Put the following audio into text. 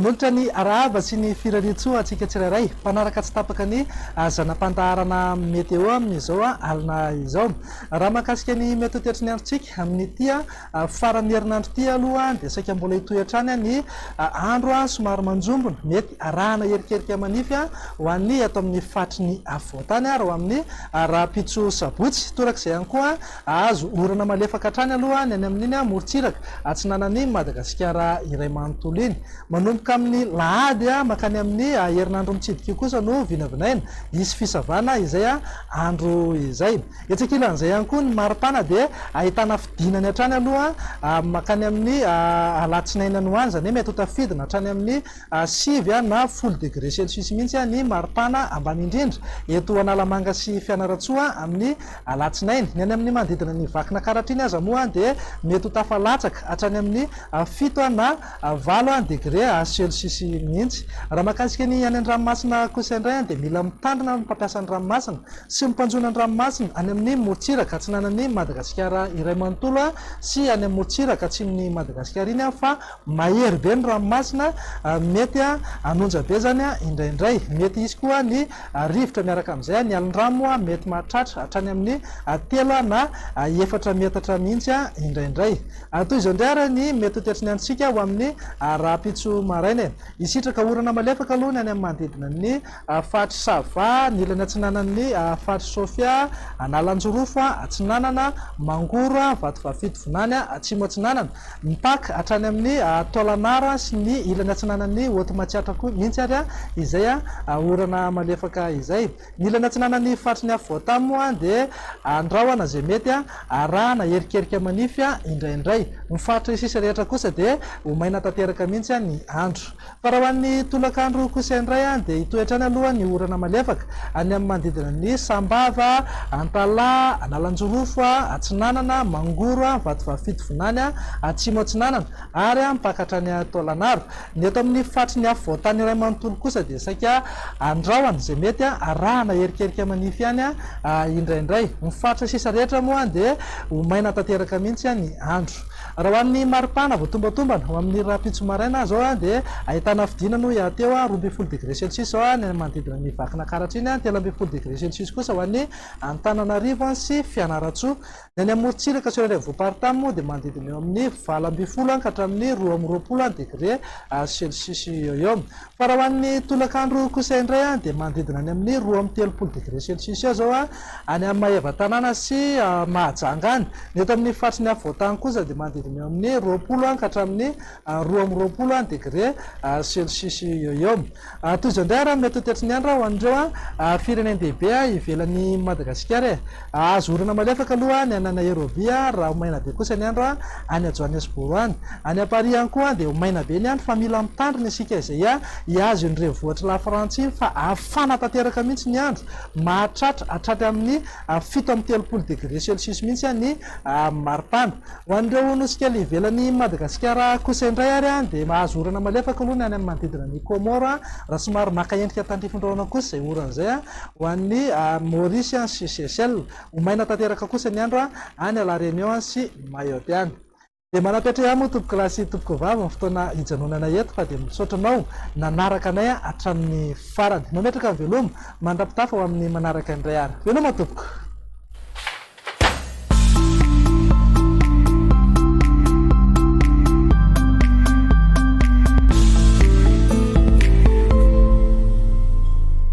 manolotra ny arahaba sy ny firaritsoa atsika tsirairay mpanaraka tsy tapaka ny zanam-pandaharana meteo amin'izao alina izao raha mahakasika ny mety toetry ny androtsika amin'ny tia farany herinandro ty aloha dia saika mbola hitoetrany ny andro somary manjombona mety arahana herikerika manify ho an'ny ato amin'ny fatry ny avoatany raha amin'ny raha-pitso sabotsy torak'izay ihany koa azo orana malefaka hatrany aloha ny any amin'iny morontsiraka atsinanany Madagasikara iray manontolo iny manomboka amin'ny lahady makany amin'ny herinandro mitsidika kosa no vinavinaina isy fisavana izay andro izay etsakilan'izay ihany koa ny maripana dia ahitana fidinany hatrany aloha makany amin'ny alatsinaina no any zany mety ho tafidina hatrany amin'ny 7 na 10 degré celsius mihitsy ny maripana ambany indrindra eto Analamanga sy Fianaratsoa amin'ny alatsinainy ny any amin'ny manodidina ny vakina karatra iny aza moa dia mety ho tafalatsaka hatrany amin'ny 7 na 9 degré celsius mihitsy raha mahakasika ny any an-dranomasina kosa indray dia mila mitandrina ny mpampiasa ny ranomasina sy mimpanjona ny ranomasina any amin'ny morontsiraka atsinanany Madagasikara iray manontolo sy any amin'ny morontsiraka atsin'ny Madagasikara iny fa mahery be ny ranomasina mety anonja be zany indraindray mety izy koa ny rivotra miaraka amin'izay ny alin-drano mety mahatratra hatrany amin'ny 3 na 4 metatra mihitsy indraindray toy izao indray ary ny mety toetry ny androtsika ho amin'ny raha-pitso maraina isitraka orana malefaka aloha ny any amin'ny manodidina ny fatry Sava ny ilany atsinanan'ny fatry Sofia Analanjorofo atsinanana Mangoro Vatovavito Vonany atsimo atsinanana Mpaka hatrany amin'ny Tolanara sy ny ilany atsinanan'ny Otomatsiatra koa mihitsy ary izay orana malefaka izay ny ilany atsinanan'ny fatry ny Avoatany moa dia andrahoana zay mety arahana herikerika manify indraindray ny fatra sisa rehetra kosa dia homaina tanteraka mihitsy ny andro fa raha ho an'ny tolakandro kosa indray dia hitoetrany aloha ny orana malefaka any amin'ny manodidina ny Sambava Antala Analanjorofo atsinanana Mangoro Vatovavito Vonany atsimo atsinanana ary mpakatra ny Tolanaro ny eto amin'ny fatry ny Avoatany iray manontolo kosa dia saika andrahoana zay mety arahana herikerika manify ihany indraindray ny fatra sisa rehetra moa dia homaina tanteraka mihitsy ny andro raha ho an'ny maripana voatombatombana ho amin'ny raha-pitso maraina zao dia ahitana fidina no iateo 12 degré celsius zao ny manodidina ny vakina karatra iny 13 degré celsius kosa ho an'ny Antananarivo sy Fianaratsoa ny any amorontsiraka sy iray voaparitany moa dia manodidina eo amin'ny 20 ka hatramin'ny 12 degré celsius eo fa raha ho an'ny tolakandro kosa indray dia manodidina any amin'ny 13 degré celsius zao any amin'ny Mahevatanana sy Mahajanga ny eto amin'ny fatry ny Avoatany kosa dia manodidina eo amin'ny 20 ka hatramin'ny 12 degré celsius eo toy izao indray raha mety toetry ny andro ho an'ireo firenendehibe ivelan'ny Madagasikara azo orana malefaka aloha ny anana Nairobi raha homaina be kosa ny andro any Johannesburg any Paris ihany koa dia homaina be ny andro fa mila mitandrina isika izay hiazo ny revohitra la France fa afana tanteraka mihitsy ny andro mahatratra hatratra amin'ny 7 degré celsius mihitsy ny maripana ho an'ireo nosikely ivelan'ny Madagasikara kosa indray ary dia mahazo orana malefaka aloha ny any amin'ny manodidina ny Comore raha somary maka endrika tandrifon-drahona kosa izay oran'izay ho an'ny Maurice sy Seychelles homaina tanteraka kosa ny andro any La Réunion sy Mayotte any dia manapitra ihany moa tompoko lahy sy tompoko vavy amin'ny fotoana hijanonana eto fa dia misaotranao nanaraka anay hatramin'ny farany mametraka veloma mandrapitafa ho amin'ny manaraka indray ary veloma tompoko